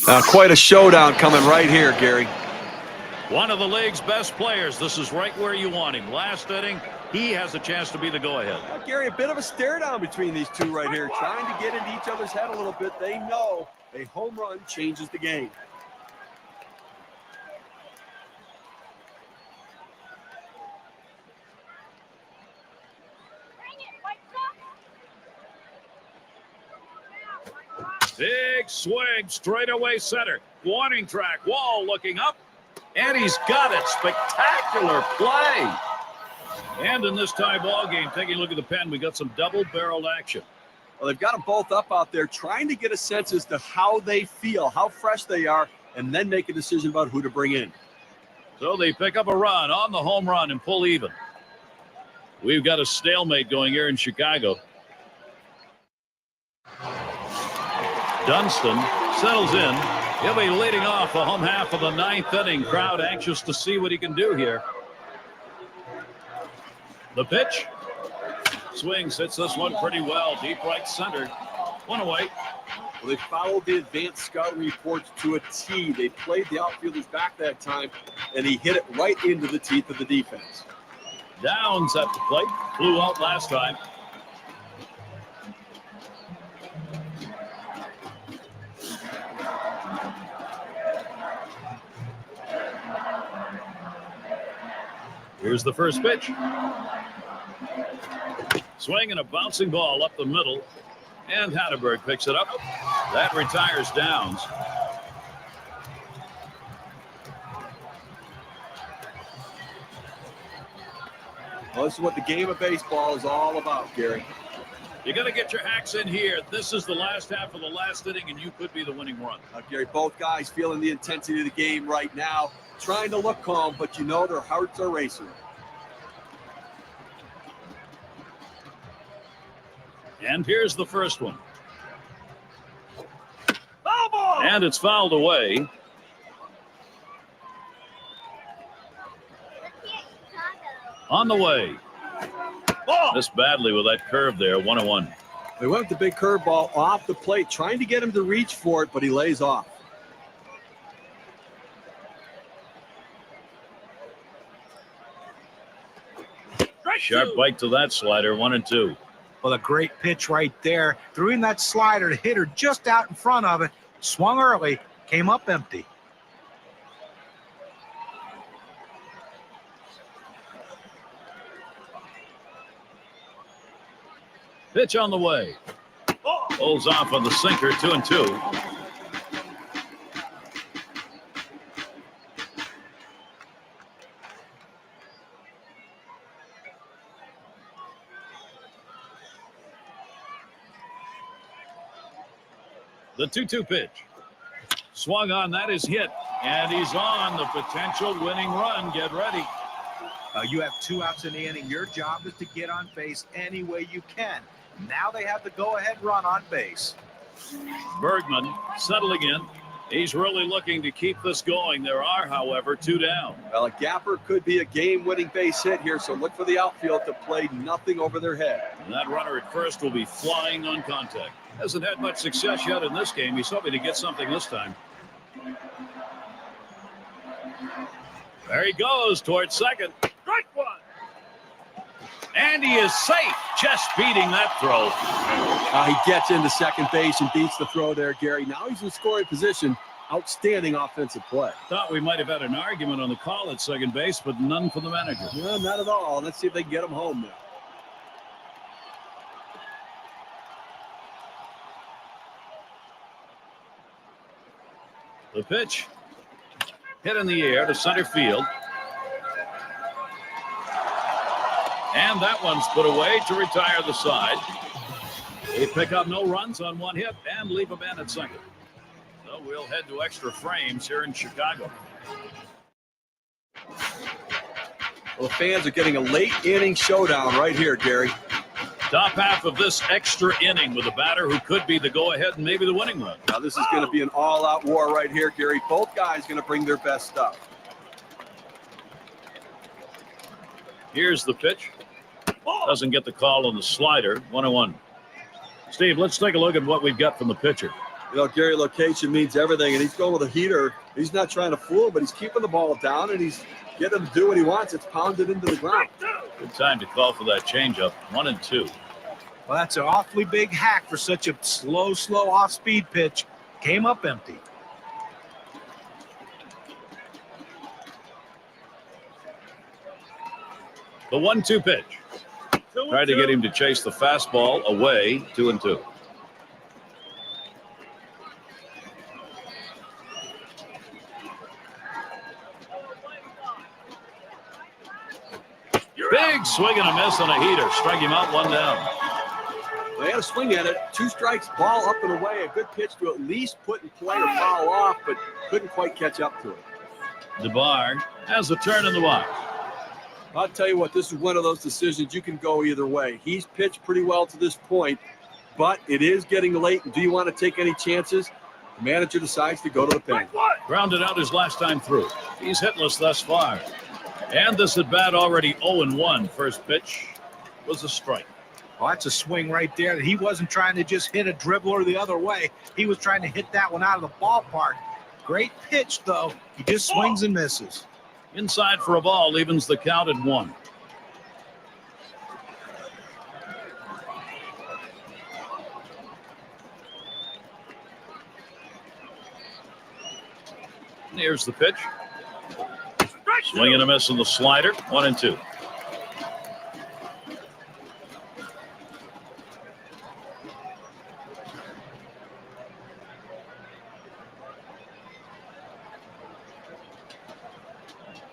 Quite a showdown coming right here, Gary. One of the league's best players. This is right where you want him. Last inning, he has a chance to be the go-ahead. Gary, a bit of a stare down between these two right here, trying to get into each other's head a little bit. They know a home run changes the game. Big swing, straightaway center. Warning track, Wall looking up, and he's got it. Spectacular play. And in this tie ball game, taking a look at the pen, we got some double-barreled action. Well, they've got them both up out there trying to get a sense as to how they feel, how fresh they are, and then make a decision about who to bring in. So they pick up a run on the home run and pull even. We've got a stalemate going here in Chicago. Dunston settles in. He'll be leading off the home half of the ninth inning. Crowd anxious to see what he can do here. The pitch. Swings, hits this one pretty well. Deep right center. One away. Well, they followed the advanced scout reports to a T. They played the outfielders back that time, and he hit it right into the teeth of the defense. Downs at the plate. Flew out last time. Here's the first pitch. Swing and a bouncing ball up the middle. And Hatterberg picks it up. That retires Downs. Well, this is what the game of baseball is all about, Gary. You got to get your hacks in here. This is the last half of the last inning, and you could be the winning run. Gary, both guys feeling the intensity of the game right now, trying to look calm, but you know their hearts are racing. And here's the first one. And it's fouled away. On the way. Missed badly with that curve there, 1-1. They went with the big curveball off the plate, trying to get him to reach for it, but he lays off. Sharp bite to that slider, 1-2. Well, a great pitch right there. Threw in that slider, the hitter just out in front of it. Swung early, came up empty. Pitch on the way. Pulls off on the sinker, 2-2. The 2-2 pitch. Swung on, that is hit. And he's on the potential winning run. Get ready. You have 2 outs in the inning. Your job is to get on base any way you can. Now they have the go-ahead run on base. Bergman settling in. He's really looking to keep this going. There are, however, 2 down. Well, a gapper could be a game-winning base hit here, so look for the outfield to play nothing over their head. And that runner at first will be flying on contact. Hasn't had much success yet in this game. He's hoping to get something this time. There he goes towards second. Strike one. And he is safe, just beating that throw. He gets into second base and beats the throw there, Gary. Now he's in scoring position. Outstanding offensive play. Thought we might have had an argument on the call at second base, but none for the manager. No, not at all. Let's see if they can get him home now. The pitch hit in the air to center field. And that one's put away to retire the side. They pick up no runs on 1 hit and leave a man at second. So we'll head to extra frames here in Chicago. Well, the fans are getting a late inning showdown right here, Gary. Top half of this extra inning with a batter who could be the go-ahead and maybe the winning run. Now this is going to be an all-out war right here, Gary. Both guys going to bring their best stuff. Here's the pitch. Doesn't get the call on the slider. 1-1. Steve, let's take a look at what we've got from the pitcher. You know, Gary, location means everything, and he's going with a heater. He's not trying to fool, but he's keeping the ball down, and he's getting him to do what he wants. It's pounded into the ground. Good time to call for that changeup. 1-2. Well, that's an awfully big hack for such a slow off-speed pitch. Came up empty. The 1-2 pitch. Tried to get him to chase the fastball away. 2-2. Big swing and a miss on a heater. Strike him out, 1 down. They had a swing at it. 2 strikes, ball up and away. A good pitch to at least put in play or foul off, but couldn't quite catch up to it. DeBar has a turn in the box. I'll tell you what, this is one of those decisions you can go either way. He's pitched pretty well to this point, but it is getting late. Do you want to take any chances? The manager decides to go to the pen. Grounded out his last time through. He's hitless thus far. And this at bat already 0-1. First pitch was a strike. Well, that's a swing right there. He wasn't trying to just hit a dribbler the other way. He was trying to hit that one out of the ballpark. Great pitch, though. He just swings and misses. Inside for a ball, evens the count at 1. And here's the pitch. Swing and a miss on the slider. 1-2.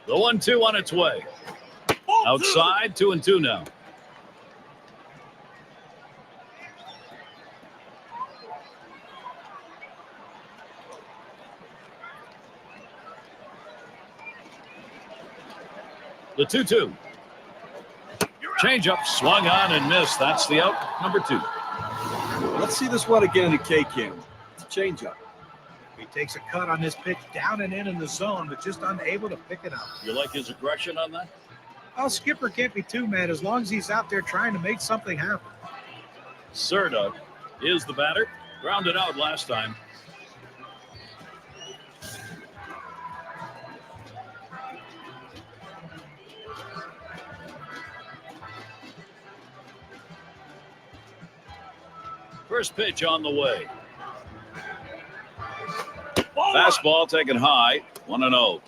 The 1-2 on its way. Outside, 2-2 now. The 2-2. Changeup swung on and missed. That's the out, number 2. Let's see this one again in K-Cam. It's a changeup. He takes a cut on this pitch down and in the zone, but just unable to pick it up. You like his aggression on that? Well, Skipper can't be too mad as long as he's out there trying to make something happen. Serta is the batter. Grounded out last time. First pitch on the way. Fastball taken high. 1-0.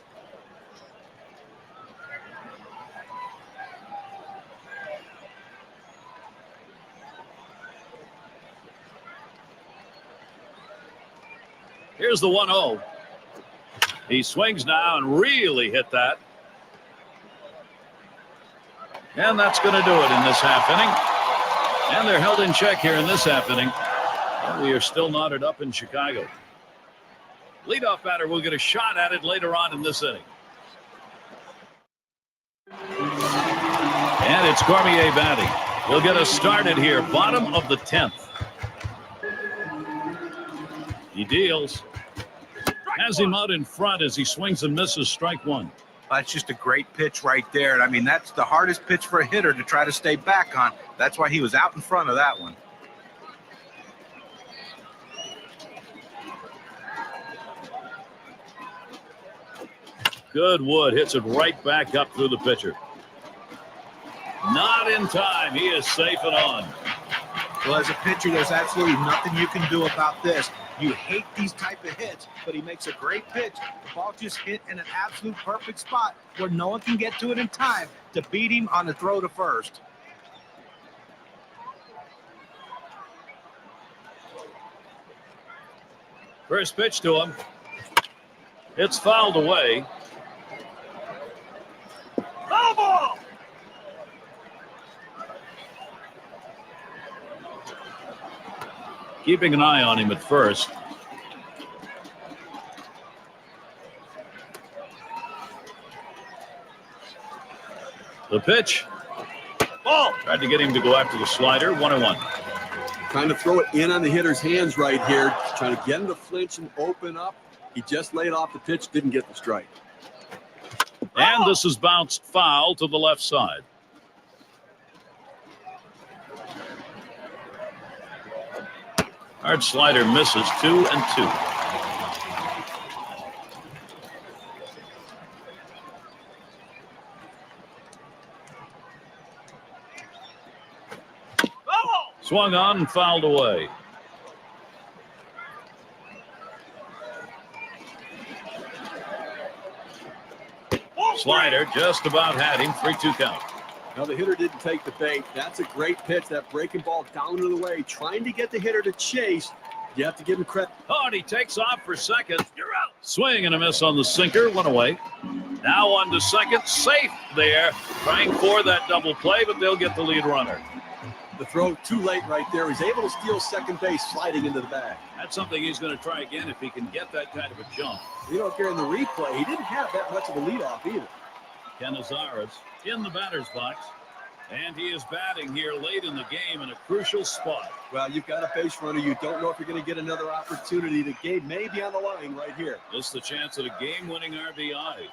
Here's the 1-0. He swings now and really hit that. And that's going to do it in this half inning. And they're held in check here in this half inning. And we are still knotted up in Chicago. Leadoff batter will get a shot at it later on in this inning. And it's Cormier batting. We'll get us started here. Bottom of the 10th. He deals. Has him out in front as he swings and misses. Strike 1. That's just a great pitch right there. And I mean, that's the hardest pitch for a hitter to try to stay back on. That's why he was out in front of that one. Goodwood hits it right back up through the pitcher. Not in time. He is safe and on. Well, as a pitcher, there's absolutely nothing you can do about this. You hate these type of hits, but he makes a great pitch. The ball just hit in an absolute perfect spot where no one can get to it in time to beat him on the throw to first. First pitch to him. It's fouled away. Foul ball! Keeping an eye on him at first. The pitch. Ball. Tried to get him to go after the slider. 1-1. Trying to throw it in on the hitter's hands right here. Trying to get him to flinch and open up. He just laid off the pitch, didn't get the strike. And this is bounced foul to the left side. Hard slider misses 2-2. Swung on and fouled away. Slider just about had him. 3-2 count. Now the hitter didn't take the bait. That's a great pitch. That breaking ball down and away, trying to get the hitter to chase. You have to give him credit. Oh, and he takes off for second. You're out. Swing and a miss on the sinker. One away. Now on to second. Safe there. Trying for that double play, but they'll get the lead runner. The throw too late right there. He's able to steal second base, sliding into the bag. That's something he's going to try again if he can get that kind of a jump. You know, if you're in the replay, he didn't have that much of a leadoff either. Canizares in the batter's box. And he is batting here late in the game in a crucial spot. Well, you've got a base runner. You don't know if you're going to get another opportunity. The game may be on the line right here. This is the chance at a game-winning RBI.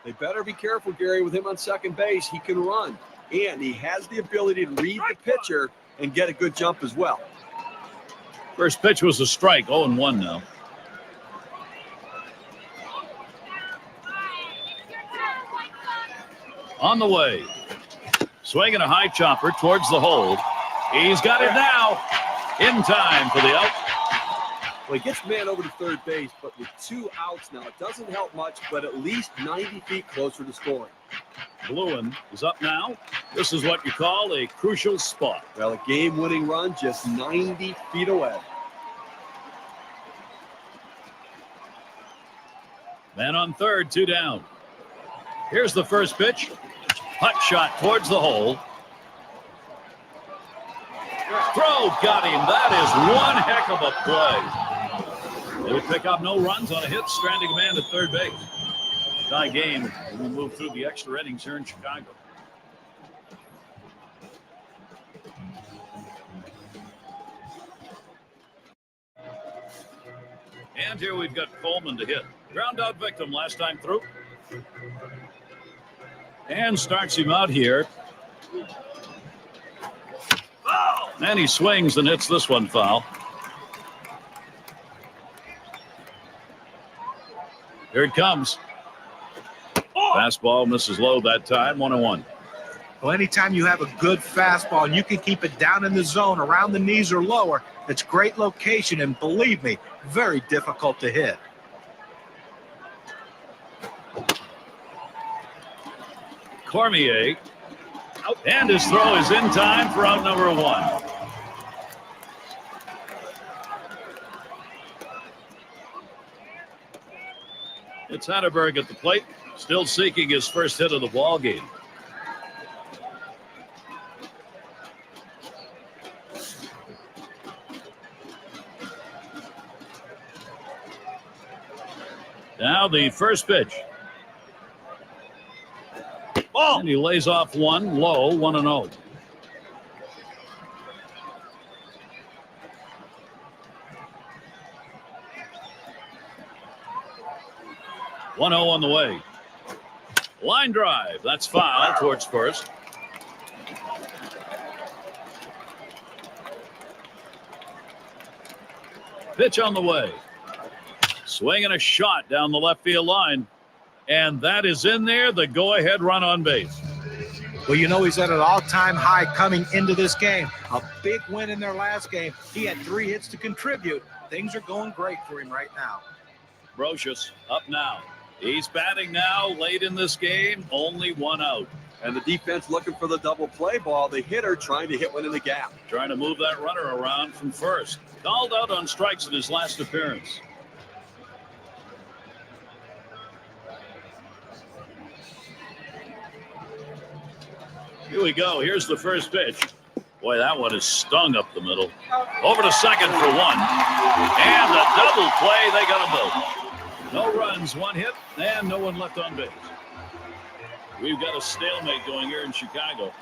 They better be careful, Gary, with him on second base. He can run, and he has the ability to read the pitcher and get a good jump as well. First pitch was a strike. 0-1 now. On the way. Swinging a high chopper towards the hole. He's got it now. In time for the out. Well, he gets man over to third base, but with 2 outs now, it doesn't help much, but at least 90 feet closer to scoring. Bluen is up now. This is what you call a crucial spot. Well, a game-winning run just 90 feet away. Man on third, 2 down. Here's the first pitch. Hut shot towards the hole. Throw got him. That is one heck of a play. They would pick up no runs on a hit, stranding a man at third base. Tie game. We move through the extra innings here in Chicago. And here we've got Coleman to hit. Ground out victim last time through. And starts him out here. And he swings and hits this one foul. Here it comes. Fastball misses low that time. 1-1. Well, anytime you have a good fastball and you can keep it down in the zone around the knees or lower, it's great location, and believe me, very difficult to hit. Cormier. And his throw is in time for out number 1. It's Hatterberg at the plate, still seeking his first hit of the ball game. Now the first pitch. Oh. And he lays off one low, 1-0. On the way. Line drive. That's foul towards first. Pitch on the way. Swinging a shot down the left field line. And that is in there, the go-ahead run on base. Well, you know he's at an all-time high coming into this game. A big win in their last game. He had 3 hits to contribute. Things are going great for him right now. Brocious up now. He's batting now late in this game, only 1 out. And the defense looking for the double play ball. The hitter trying to hit one in the gap. Trying to move that runner around from first. Called out on strikes in his last appearance. Here we go. Here's the first pitch. Boy, that one is stung up the middle. Over to second for 1. And the double play, they got them both. No runs, 1 hit, and no one left on base. We've got a stalemate going here in Chicago.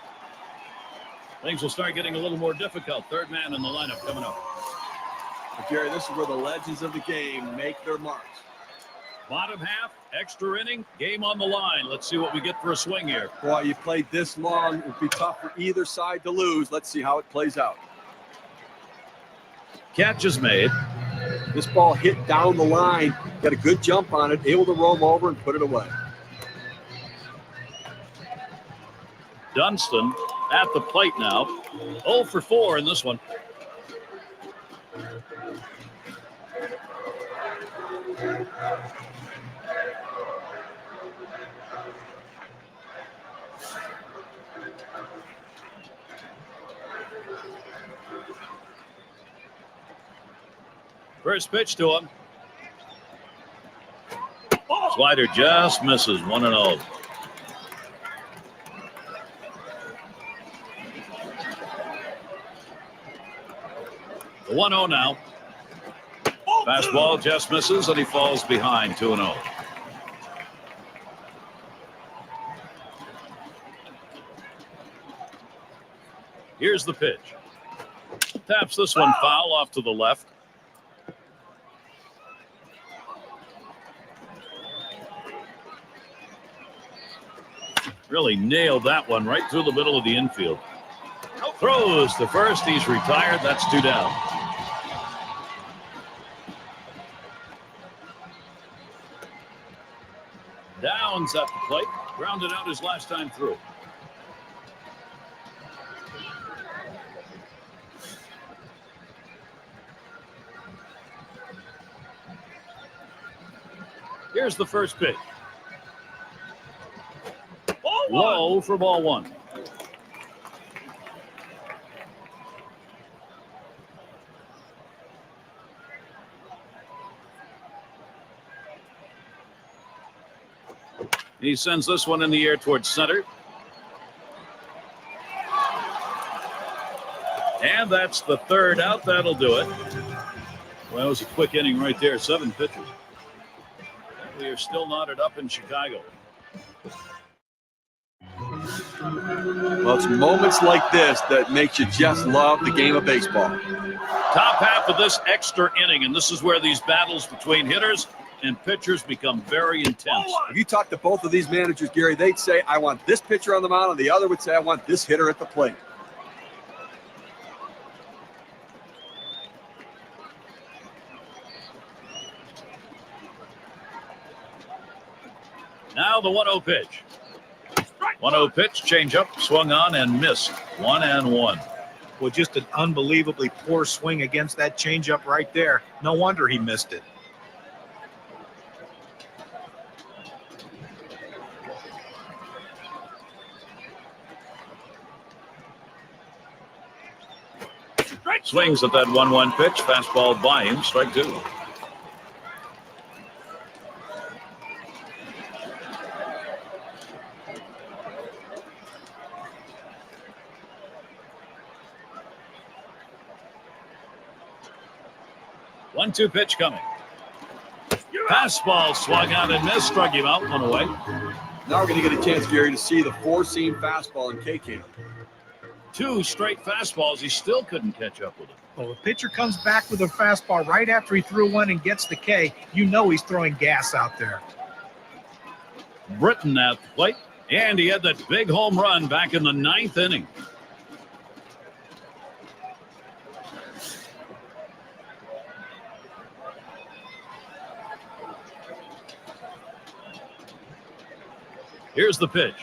Things will start getting a little more difficult. Third man in the lineup coming up. But Gary, this is where the legends of the game make their marks. Bottom half, extra inning, game on the line. Let's see what we get for a swing here. Boy, you played this long. It would be tough for either side to lose. Let's see how it plays out. Catch is made. This ball hit down the line, got a good jump on it, able to roam over and put it away. Dunston at the plate now. 0 for 4 in this one. First pitch to him. Slider just misses. 1-0. The 1-0 now. Fastball just misses, and he falls behind. 2-0. Here's the pitch. Taps this one foul off to the left. Really nailed that one right through the middle of the infield. Throws to first. He's retired. That's 2 down. Downs at the plate. Grounded out his last time through. Here's the first pitch. Low for ball 1. He sends this one in the air towards center. And that's the third out. That'll do it. Well, that was a quick inning right there. 7 pitches. We are still knotted up in Chicago. Well, it's moments like this that makes you just love the game of baseball. Top half of this extra inning, and this is where these battles between hitters and pitchers become very intense. If you talk to both of these managers, Gary, they'd say, I want this pitcher on the mound, and the other would say, I want this hitter at the plate. Now the 1-0 pitch. 1-0 pitch, changeup, swung on and missed. 1-1. Well, just an unbelievably poor swing against that changeup right there. No wonder he missed it. Swings at that 1-1 pitch. Fastball by him. Strike 2. One-two pitch coming. Fastball swung out and missed. Struck him out. 1 away. Now we're going to get a chance, Gary, to see the 4-seam fastball in K-Camp. 2 straight fastballs. He still couldn't catch up with it. Well, the pitcher comes back with a fastball right after he threw one and gets the K. You know he's throwing gas out there. Britton at the plate. And he had that big home run back in the 9th inning. Here's the pitch.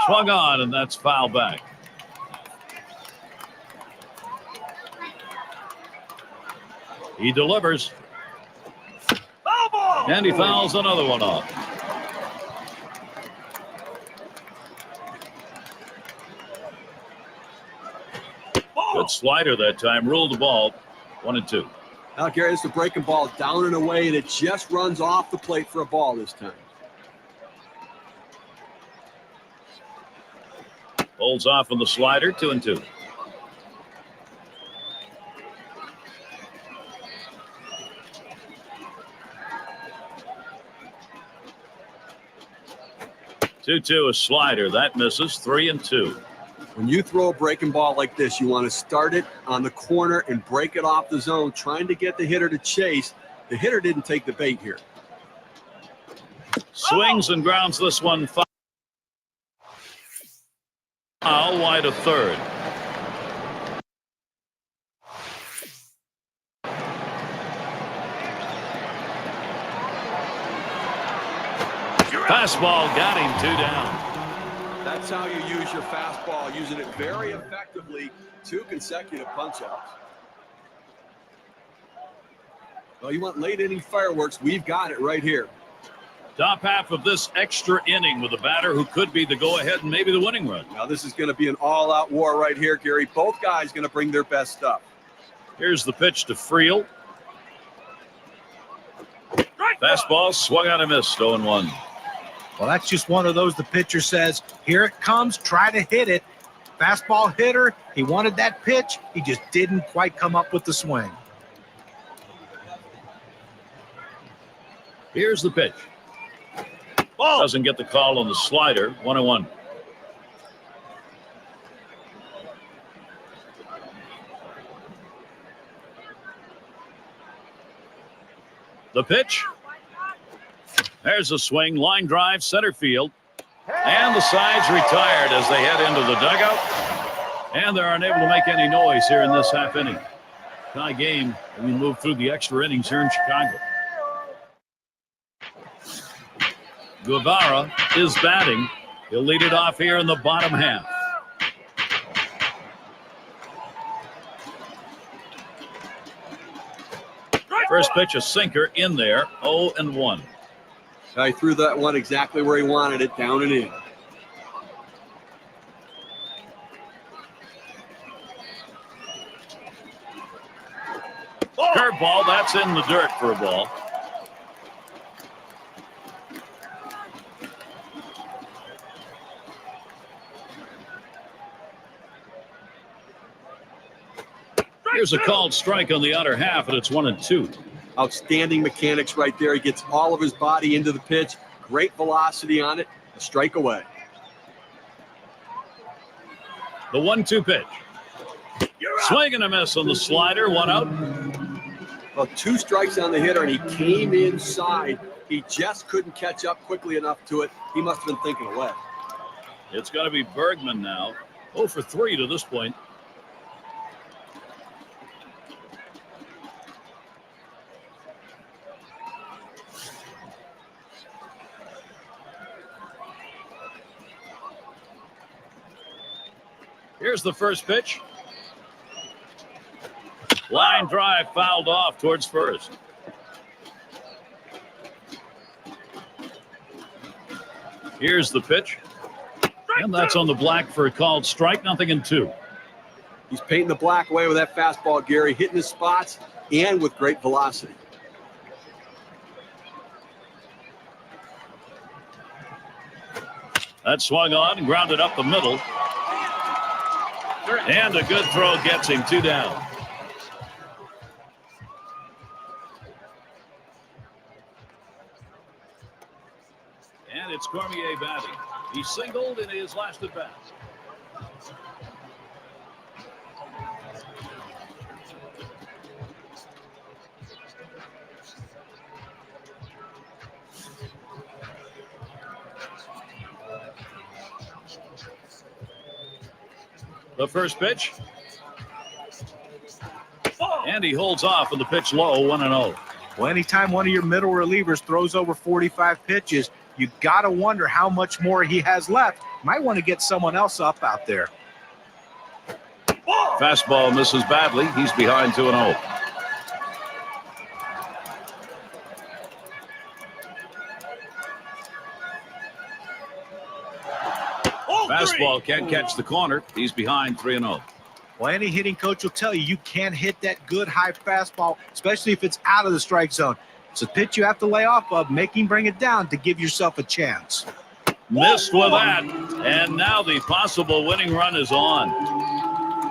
Swung on, and that's foul back. He delivers. And he fouls another one off. Good slider that time. Ruled the ball. 1-2. Now, Gary, it's a breaking ball down and away, and it just runs off the plate for a ball this time. Holds off on the slider. 2-2. A slider that misses. 3-2. When you throw a breaking ball like this, you want to start it on the corner and break it off the zone, trying to get the hitter to chase. The hitter didn't take the bait here. Swings and grounds this one foul. Wide of third. Fastball got him 2 down. That's how you use your fastball, using it very effectively. 2 consecutive punch-outs. Well, you want late inning fireworks, we've got it right here. Top half of this extra inning with a batter who could be the go-ahead and maybe the winning run. Now this is going to be an all-out war right here, Gary. Both guys going to bring their best stuff. Here's the pitch to Friel. Fastball swung on and missed, 0-1. Well, that's just one of those the pitcher says, here it comes, try to hit it. Fastball hitter, he wanted that pitch. He just didn't quite come up with the swing. Here's the pitch. Ball doesn't get the call on the slider, 1-1. The pitch. There's a swing, line drive, center field. And the side's retired as they head into the dugout. And they're unable to make any noise here in this half inning. Tie game, and we move through the extra innings here in Chicago. Guevara is batting. He'll lead it off here in the bottom half. First pitch, a sinker in there, 0-1. He threw that one exactly where he wanted it, down and in. Curveball, that's in the dirt for a ball. Here's a called strike on the outer half, and it's 1-2. Outstanding mechanics right there. He gets all of his body into the pitch. Great velocity on it. A strike away. The 1-2 pitch. Swing and a miss on the slider. 1 out. Well, 2 strikes on the hitter, and he came inside. He just couldn't catch up quickly enough to it. He must have been thinking away. It's going to be Bergman now. 0 for 3 to this point. Here's the first pitch. Line drive fouled off towards first. Here's the pitch. And that's on the black for a called strike, 0-2. He's painting the black away with that fastball, Gary, hitting his spots and with great velocity. That swung on and grounded up the middle. And a good throw gets him 2 down. And it's Cormier batting. He singled in his last at bat. The first pitch. And he holds off with the pitch low, 1-0. Well, anytime one of your middle relievers throws over 45 pitches, you got to wonder how much more he has left. Might want to get someone else up out there. Fastball misses badly. He's behind 2-0. Fastball can't catch the corner. He's behind 3-0. Well, any hitting coach will tell you you can't hit that good high fastball, especially if it's out of the strike zone. It's a pitch you have to lay off of, make him bring it down to give yourself a chance. Missed with that, and now the possible winning run is on.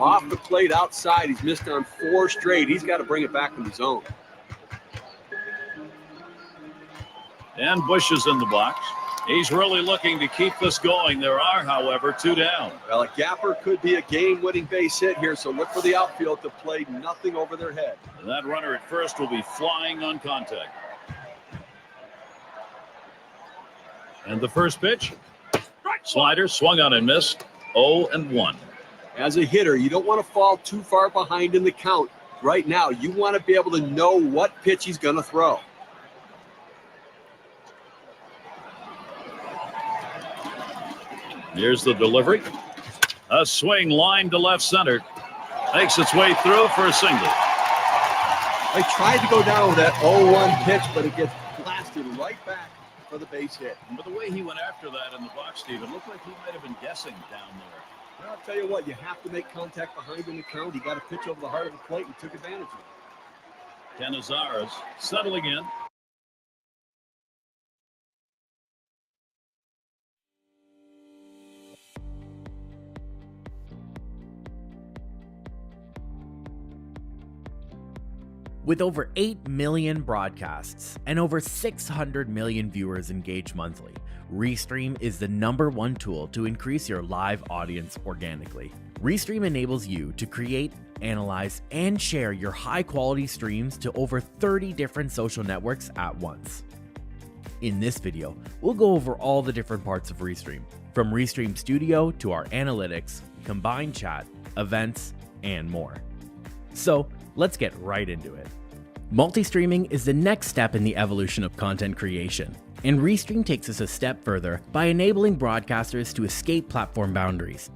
Off the plate outside, he's missed on 4 straight. He's got to bring it back in the zone. And Bush is in the box. He's really looking to keep this going. There are, however, 2 down. Well, a gapper could be a game-winning base hit here, so look for the outfield to play nothing over their head. And that runner at first will be flying on contact. And the first pitch. Slider swung on and missed. 0-1. As a hitter, you don't want to fall too far behind in the count. Right now, you want to be able to know what pitch he's going to throw. Here's the delivery. A swing line to left center. Makes its way through for a single. They tried to go down with that 0-1 pitch, but it gets blasted right back for the base hit. But the way he went after that in the box, Steve, it looked like he might have been guessing down there. Well, I'll tell you what, you have to make contact behind in the count. He got a pitch over the heart of the plate and took advantage of it. Canizares settling in. With over 8 million broadcasts and over 600 million viewers engaged monthly, Restream is the #1 tool to increase your live audience organically. Restream enables you to create, analyze, and share your high-quality streams to over 30 different social networks at once. In this video, we'll go over all the different parts of Restream, from Restream Studio to our analytics, combined chat, events, and more. So, let's get right into it. Multi-streaming is the next step in the evolution of content creation, and Restream takes us a step further by enabling broadcasters to escape platform boundaries.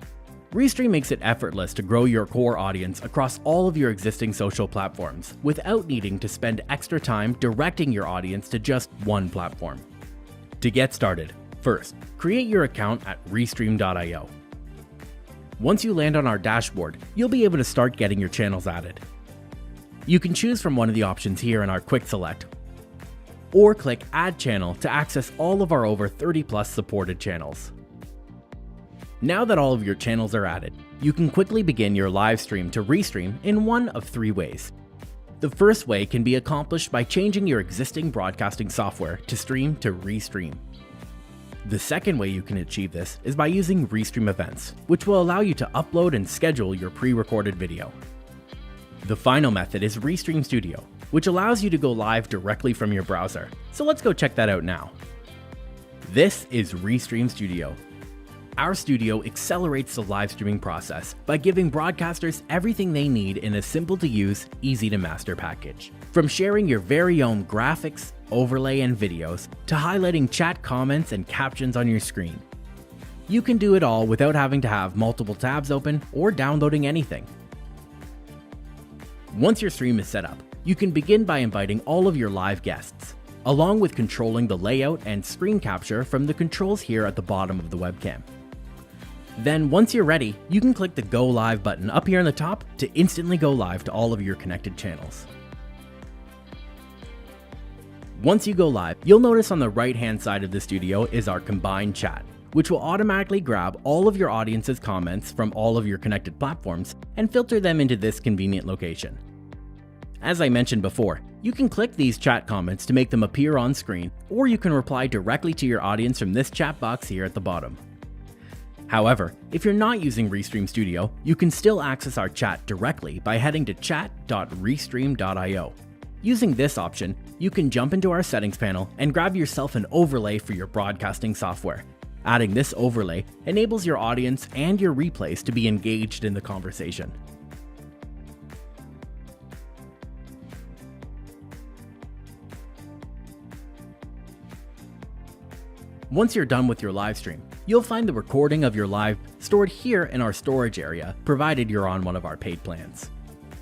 Restream makes it effortless to grow your core audience across all of your existing social platforms without needing to spend extra time directing your audience to just one platform. To get started, first, create your account at restream.io. Once you land on our dashboard, you'll be able to start getting your channels added. You can choose from one of the options here in our Quick Select, or click Add Channel to access all of our over 30+ supported channels. Now that all of your channels are added, you can quickly begin your live stream to Restream in one of 3 ways. The first way can be accomplished by changing your existing broadcasting software to stream to Restream. The second way you can achieve this is by using Restream Events, which will allow you to upload and schedule your pre-recorded video. The final method is Restream Studio, which allows you to go live directly from your browser. So let's go check that out now. This is Restream Studio. Our studio accelerates the live streaming process by giving broadcasters everything they need in a simple-to-use, easy-to-master package. From sharing your very own graphics, overlay, and videos, to highlighting chat comments and captions on your screen. You can do it all without having to have multiple tabs open or downloading anything. Once your stream is set up, you can begin by inviting all of your live guests, along with controlling the layout and screen capture from the controls here at the bottom of the webcam. Then once you're ready, you can click the Go Live button up here on the top to instantly go live to all of your connected channels. Once you go live, you'll notice on the right-hand side of the studio is our combined chat, which will automatically grab all of your audience's comments from all of your connected platforms and filter them into this convenient location. As I mentioned before, you can click these chat comments to make them appear on screen, or you can reply directly to your audience from this chat box here at the bottom. However, if you're not using Restream Studio, you can still access our chat directly by heading to chat.restream.io. Using this option, you can jump into our settings panel and grab yourself an overlay for your broadcasting software. Adding this overlay enables your audience and your replays to be engaged in the conversation. Once you're done with your live stream, you'll find the recording of your live stored here in our storage area, provided you're on one of our paid plans.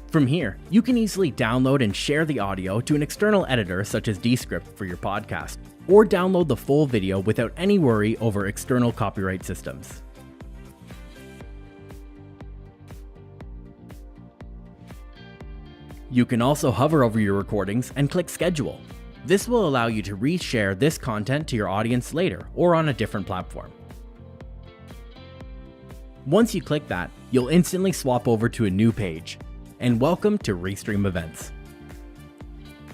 From here, you can easily download and share the audio to an external editor such as Descript for your podcast, or download the full video without any worry over external copyright systems. You can also hover over your recordings and click Schedule. This will allow you to reshare this content to your audience later or on a different platform. Once you click that, you'll instantly swap over to a new page. And welcome to Restream Events.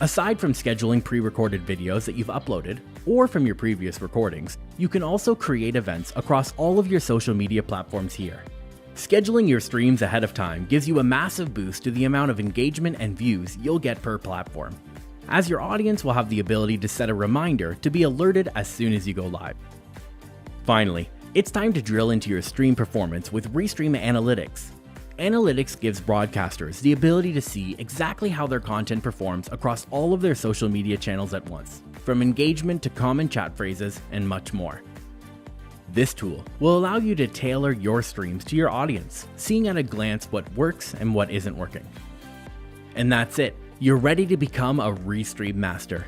Aside from scheduling pre-recorded videos that you've uploaded, or from your previous recordings, you can also create events across all of your social media platforms here. Scheduling your streams ahead of time gives you a massive boost to the amount of engagement and views you'll get per platform, as your audience will have the ability to set a reminder to be alerted as soon as you go live. Finally, it's time to drill into your stream performance with Restream Analytics. Analytics gives broadcasters the ability to see exactly how their content performs across all of their social media channels at once, from engagement to common chat phrases and much more. This tool will allow you to tailor your streams to your audience, seeing at a glance what works and what isn't working. And that's it. You're ready to become a Restream master.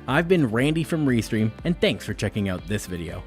I've been Randy from Restream, and thanks for checking out this video.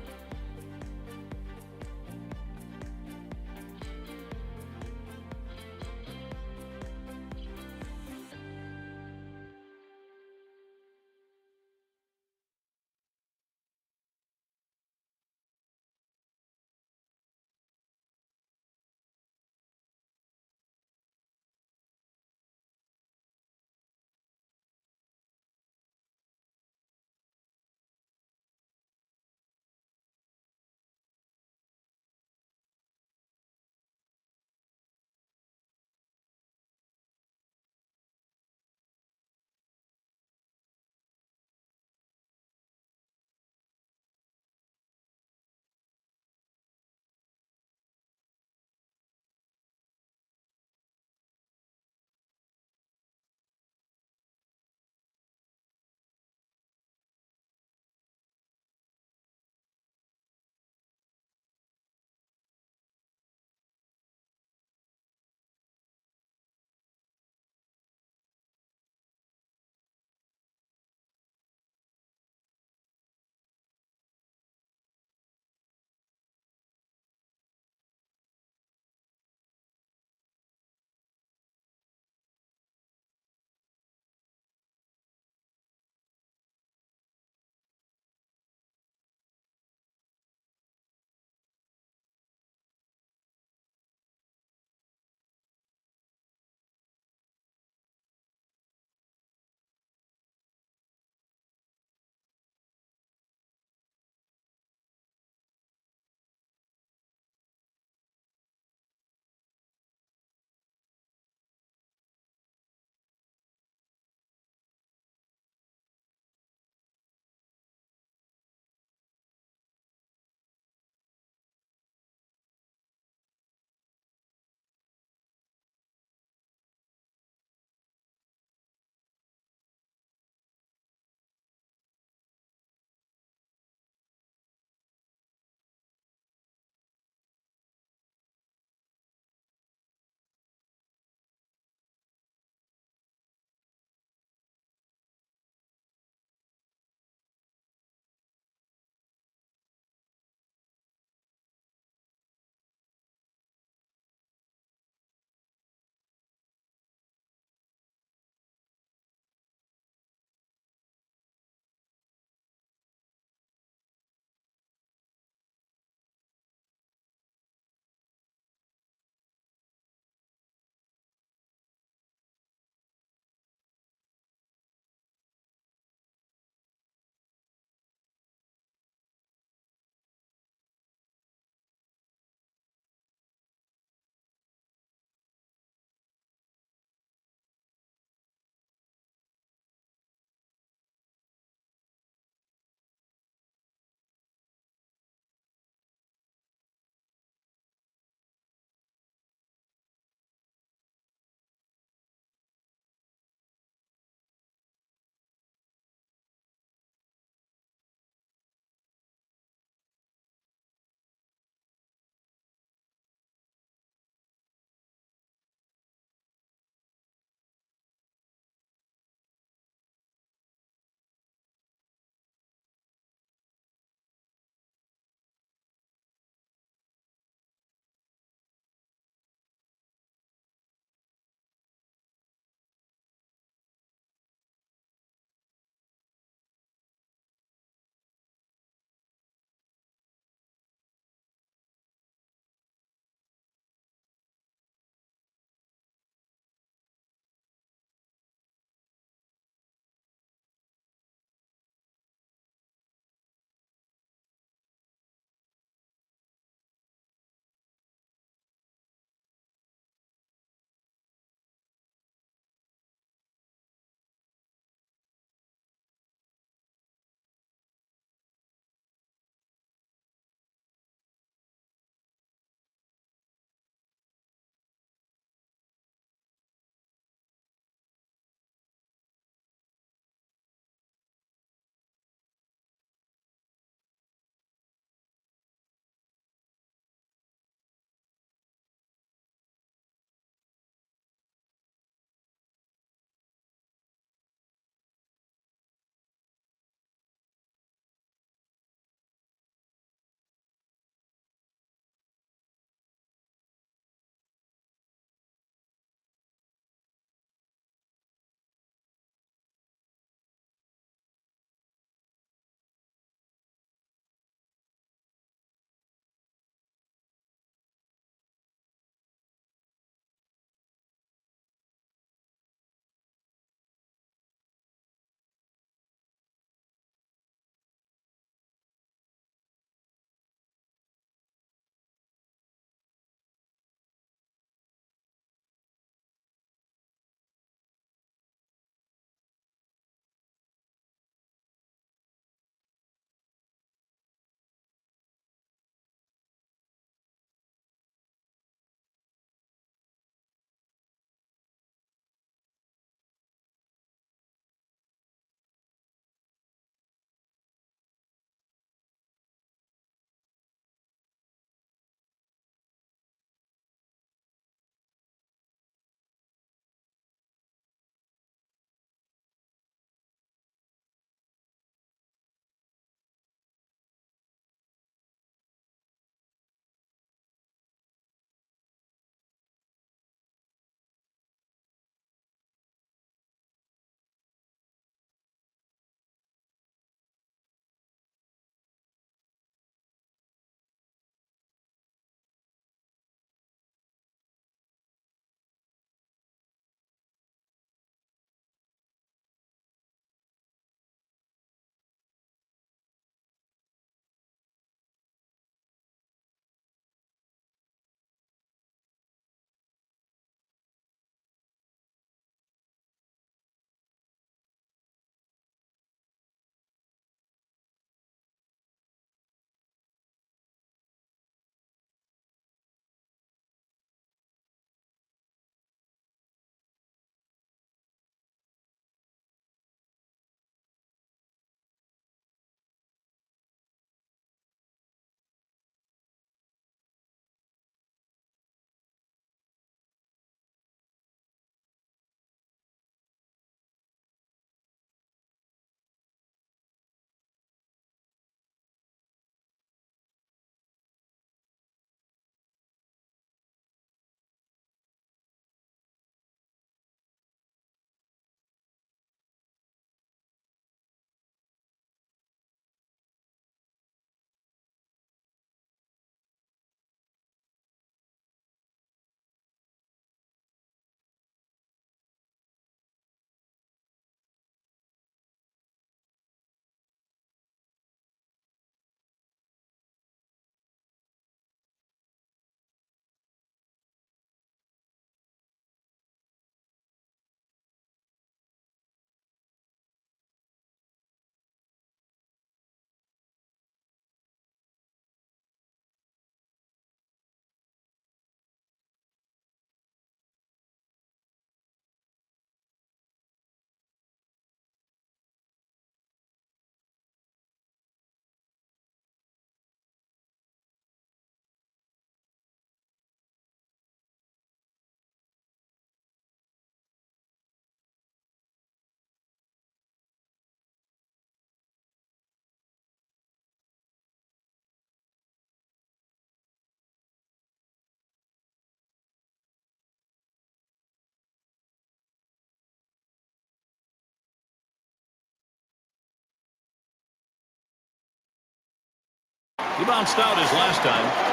He bounced out his last time.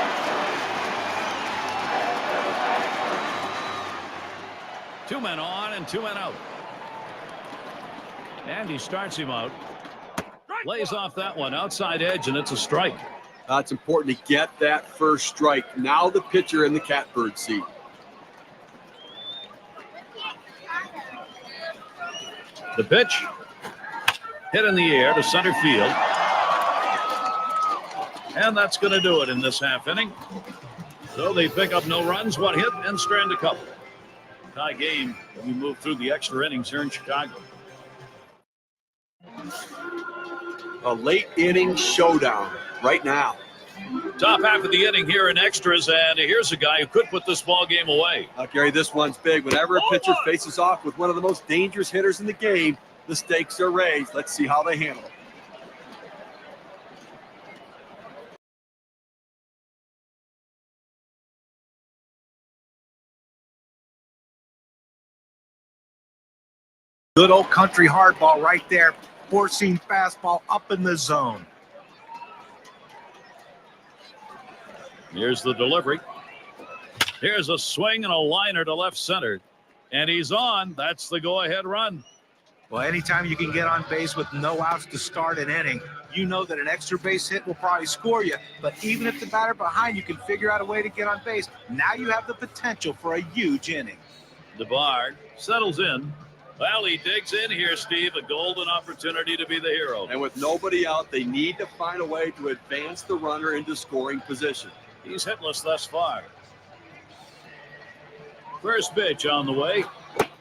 Two men on and two men out. And he starts him out. Lays off that one outside edge, and it's a strike. It's important to get that first strike. Now the pitcher in the catbird seat. The pitch hit in the air to center field. And that's going to do it in this half inning. So they pick up no runs, one hit, and strand a couple. Tie game. We move through the extra innings here in Chicago. A late inning showdown right now. Top half of the inning here in extras, and here's a guy who could put this ball game away. Gary, this one's big. Whenever a pitcher faces off with one of the most dangerous hitters in the game, the stakes are raised. Let's see how they handle it. Good old country hardball right there. Four-seam fastball up in the zone. Here's the delivery. Here's a swing and a liner to left center. And he's on. That's the go-ahead run. Well, anytime you can get on base with no outs to start an inning, you know that an extra base hit will probably score you. But even if the batter behind you can figure out a way to get on base, now you have the potential for a huge inning. DeBard settles in. Well, he digs in here, Steve. A golden opportunity to be the hero. And with nobody out, they need to find a way to advance the runner into scoring position. He's hitless thus far. First pitch on the way.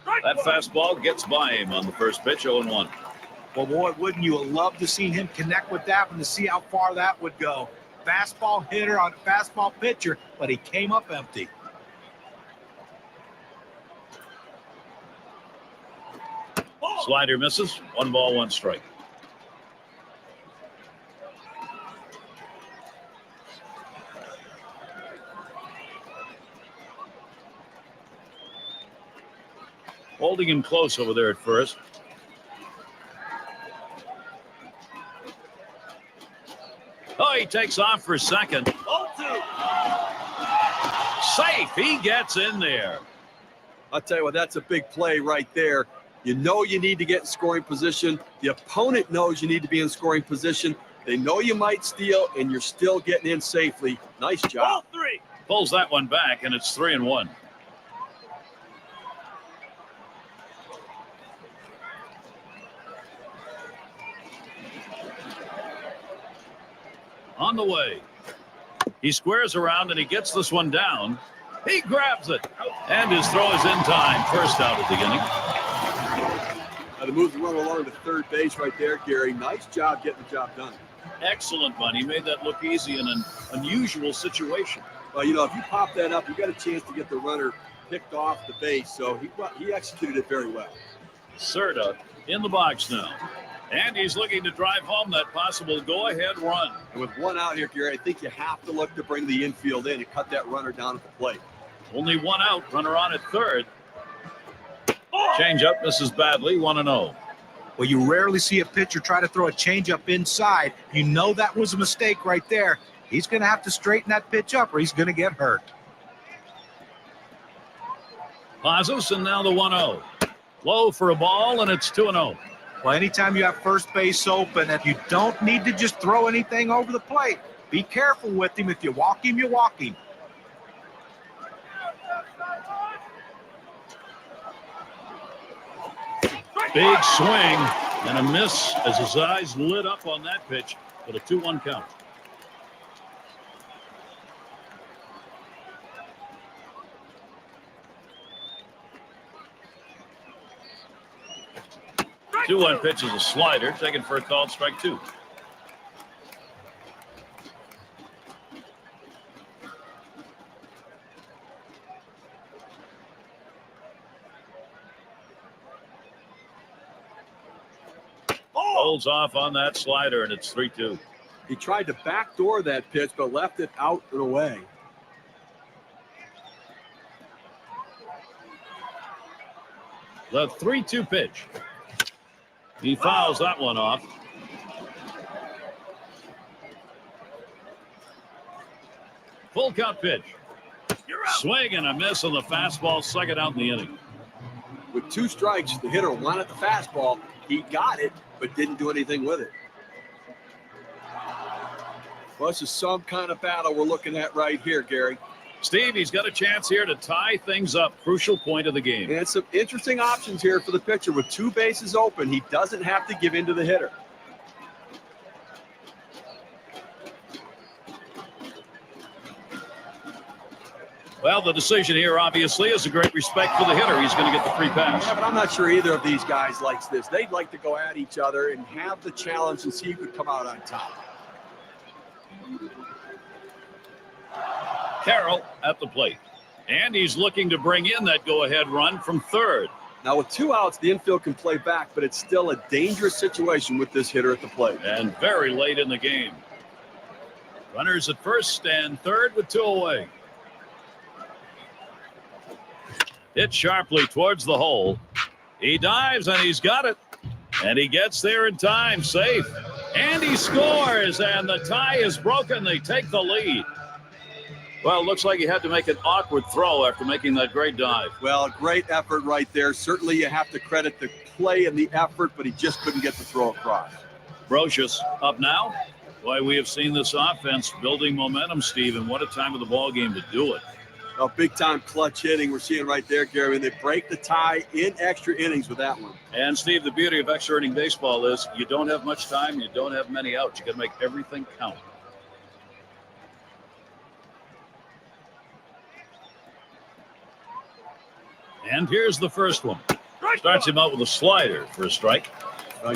That fastball gets by him on the first pitch, 0-1. Well, boy, wouldn't you have loved to see him connect with that one to see how far that would go. Fastball hitter on fastball pitcher, but he came up empty. Slider misses. 1 ball, 1 strike. Holding him close over there at first. Oh, he takes off for second. 0-2. Safe. He gets in there. I'll tell you what, that's a big play right there. You know you need to get in scoring position. The opponent knows you need to be in scoring position. They know you might steal, and you're still getting in safely. Nice job. 0-3. Pulls that one back, and it's 3-1. On the way. He squares around, and he gets this one down. He grabs it, and his throw is in time. First out of the inning. To move the runner along to third base right there, Gary. Nice job getting the job done. Excellent one. He made that look easy in an unusual situation. Well, you know, if you pop that up, you got a chance to get the runner picked off the base. So he executed it very well. Serta in the box now. And he's looking to drive home that possible go-ahead run. And with one out here, Gary, I think you have to look to bring the infield in and cut that runner down at the plate. Only one out. Runner on at third. Change-up misses badly, 1-0. Well, you rarely see a pitcher try to throw a change-up inside. You know that was a mistake right there. He's going to have to straighten that pitch up or he's going to get hurt. Pazos, and now the 1-0. Low for a ball, and it's 2-0. Well, anytime you have first base open, and you don't need to just throw anything over the plate. Be careful with him. If you walk him, you walk him. Big swing and a miss as his eyes lit up on that pitch, but a 2-1 count. The 2-1 pitch is a slider, taken for a called strike 2. Holds off on that slider, and it's 3-2. He tried to backdoor that pitch, but left it out and away. The 3-2 pitch. He fouls that one off. Full count pitch. Swing and a miss on the fastball, second out in the inning. With 2 strikes, the hitter wanted the fastball. He got it, but didn't do anything with it. Well, this is some kind of battle we're looking at right here, Gary. Steve, he's got a chance here to tie things up. Crucial point of the game. And some interesting options here for the pitcher. With 2 bases open, he doesn't have to give in to the hitter. Well, the decision here, obviously, is a great respect for the hitter. He's going to get the free pass. Yeah, but I'm not sure either of these guys likes this. They'd like to go at each other and have the challenge and see who could come out on top. Carroll at the plate. And he's looking to bring in that go-ahead run from third. Now, with 2 outs, the infield can play back, but it's still a dangerous situation with this hitter at the plate. And very late in the game. Runners at first and third with 2 away. Hit sharply towards the hole. He dives and he's got it. And he gets there in time, safe. And he scores, and the tie is broken. They take the lead. Well, it looks like he had to make an awkward throw after making that great dive. Well, great effort right there. Certainly you have to credit the play and the effort, but he just couldn't get the throw across. Brocious up now. Boy, we have seen this offense building momentum, Steve, and what a time of the ball game to do it. A big-time clutch hitting we're seeing right there, Gary. And they break the tie in extra innings with that one. And, Steve, the beauty of extra inning baseball is you don't have much time, you don't have many outs. You got to make everything count. And here's the first one. Starts him out with a slider for a strike.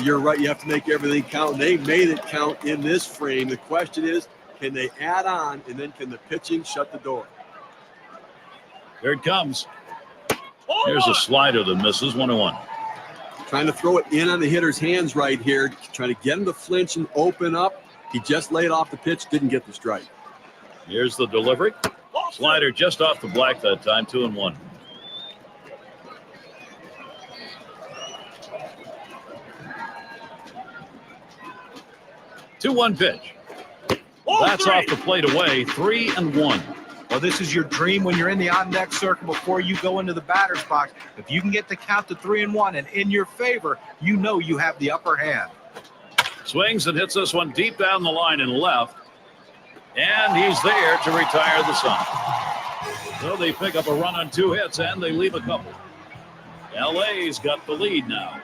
You're right. You have to make everything count. They made it count in this frame. The question is, can they add on, and then can the pitching shut the door? Here it comes. Here's a slider that misses. 1-1. Trying to throw it in on the hitter's hands right here. Trying to get him to flinch and open up. He just laid off the pitch. Didn't get the strike. Here's the delivery. Slider just off the black that time. 2-1. Two-one pitch. That's off the plate away. 3-1. Well, this is your dream when you're in the on-deck circle before you go into the batter's box. If you can get the count to 3-1 and in your favor, you know you have the upper hand. Swings and hits this one deep down the line and left. And he's there to retire the side. So they pick up a run on 2 hits and they leave a couple. LA's got the lead now.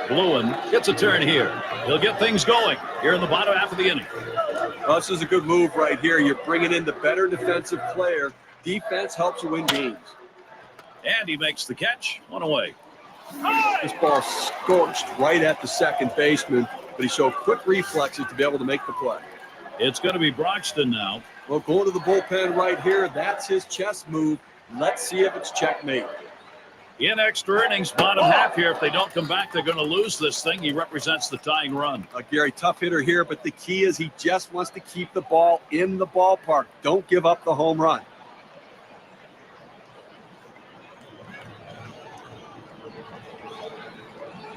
Bluen gets a turn here. He'll get things going here in the bottom half of the inning. Well, this is a good move right here. You're bringing in the better defensive player. Defense helps you win games. And he makes the catch. 1 away. This ball scorched right at the second baseman, but he showed quick reflexes to be able to make the play. It's going to be Broxton now. Well, going to the bullpen right here, that's his chess move. Let's see if it's checkmate. In extra innings, bottom half here. If they don't come back, they're going to lose this thing. He represents the tying run. Gary, tough hitter here, but the key is he just wants to keep the ball in the ballpark. Don't give up the home run.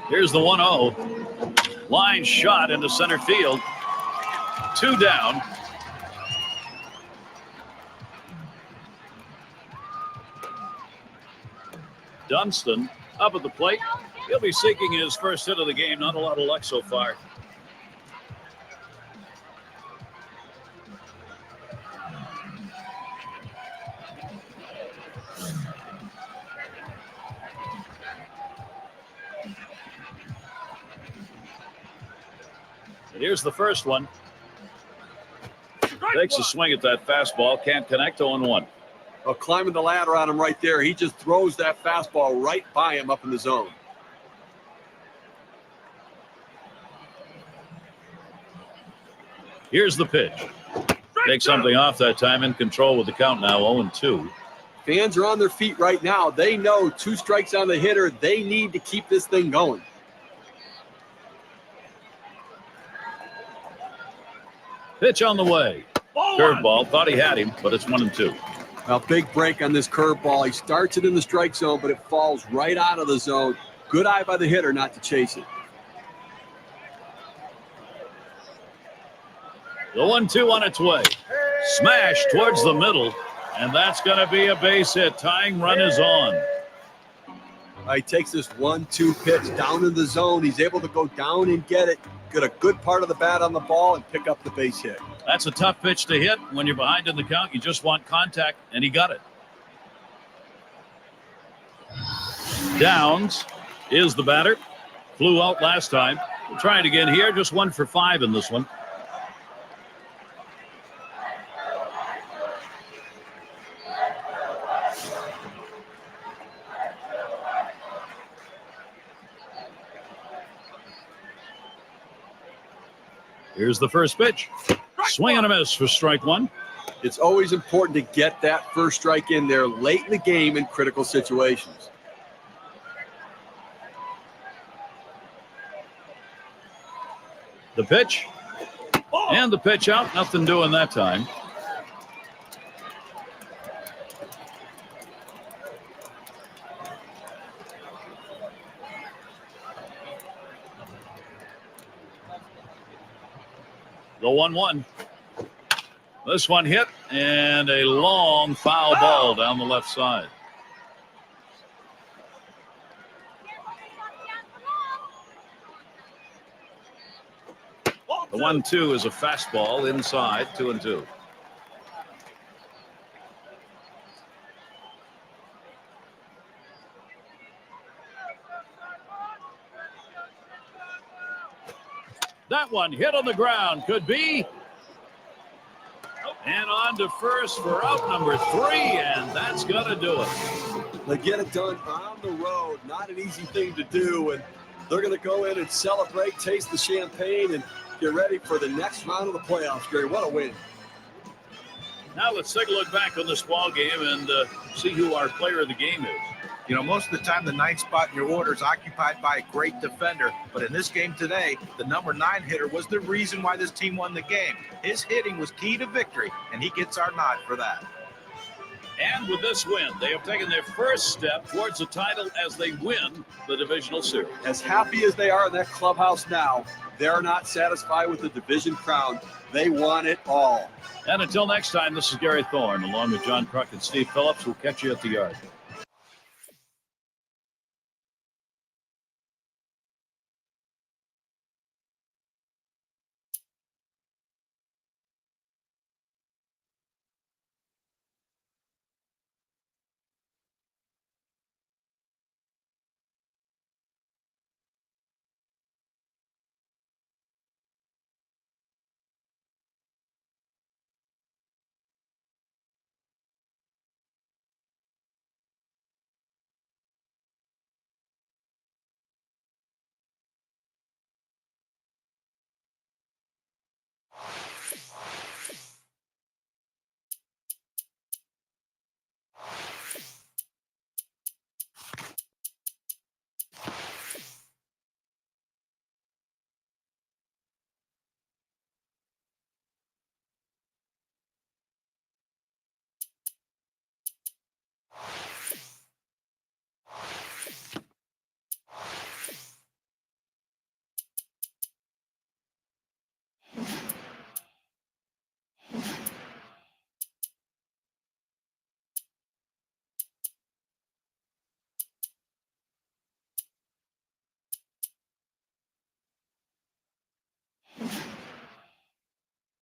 Here's the 1-0. Line shot into center field. 2 down. Dunston up at the plate. He'll be seeking his first hit of the game. Not a lot of luck so far. And here's the first one. Takes a swing at that fastball. Can't connect. 0-1. Well, climbing the ladder on him right there. He just throws that fastball right by him up in the zone. Here's the pitch. Takes something off that time. In control with the count now. 0-2. Fans are on their feet right now. They know 2 strikes on the hitter. They need to keep this thing going. Pitch on the way. Curveball. Thought he had him, but it's 1-2. Well, big break on this curveball. He starts it in the strike zone, but it falls right out of the zone. Good eye by the hitter not to chase it. The 1-2 on its way. Smash towards the middle, and that's going to be a base hit. Tying run is on. He takes this 1-2 pitch down in the zone. He's able to go down and get it, get a good part of the bat on the ball, and pick up the base hit. That's a tough pitch to hit when you're behind in the count. You just want contact, and he got it. Downs is the batter. Flew out last time. We'll try it again here. Just 1 for 5 in this one. Here's the first pitch. Swing and a miss for strike 1. It's always important to get that first strike in there late in the game in critical situations. The pitch. And the pitch out. Nothing doing that time. The 1-1. This one hit, and a long foul ball down the left side. The 1-2 is a fastball inside, 2-2. That one hit on the ground, could be. And on to first for out number 3, and that's going to do it. They get it done on the road. Not an easy thing to do, and they're going to go in and celebrate, taste the champagne, and get ready for the next round of the playoffs, Gary. What a win. Now let's take a look back on this ball game and see who our player of the game is. You know, most of the time the 9th spot in your order is occupied by a great defender. But in this game today, the number 9 hitter was the reason why this team won the game. His hitting was key to victory, and he gets our nod for that. And with this win, they have taken their first step towards the title as they win the divisional series. As happy as they are in that clubhouse now, they're not satisfied with the division crown. They want it all. And until next time, this is Gary Thorne, along with John Kruk and Steve Phillips. We'll catch you at the yard.